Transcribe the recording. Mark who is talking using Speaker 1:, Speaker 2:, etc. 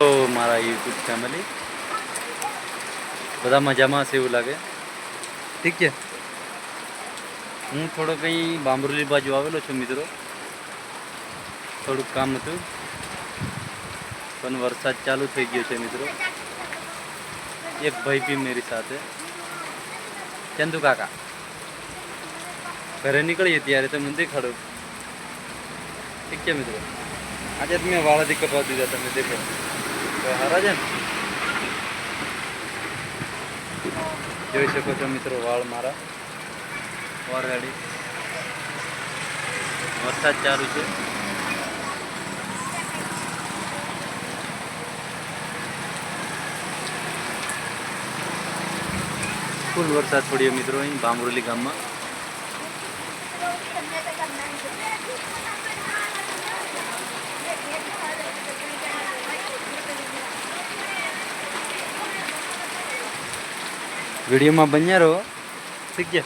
Speaker 1: તો મારા YouTube family બધા મજામાં છે એવું લાગે. ઠીક છે. હું થોડો કંઈ બાંબરોલી બાજુ આવેલો છું મિત્રો. થોડુંક કામ હતું પણ વરસાદ ચાલુ થઈ ગયો છે મિત્રો. એક ભાઈ બી મેરી સાથે, ચંદુ કાકા ઘરે નીકળીએ ત્યારે તો મને દેખાડો. ઠીક છે મિત્રો. આજે જ મેં વાળાથી કપાવી દીધા, તમે દેખો હારા છે ને. જોઈ શકો છો મિત્રો વાળ મારા ઓલરેડી. વરસાદ ચાલુ છે. ફૂલ વરસાદ પડ્યો મિત્રો અહીં બાંબરોલી ગામમાં. વિડીયોમાં બન્યા રહો. ઠીક છે.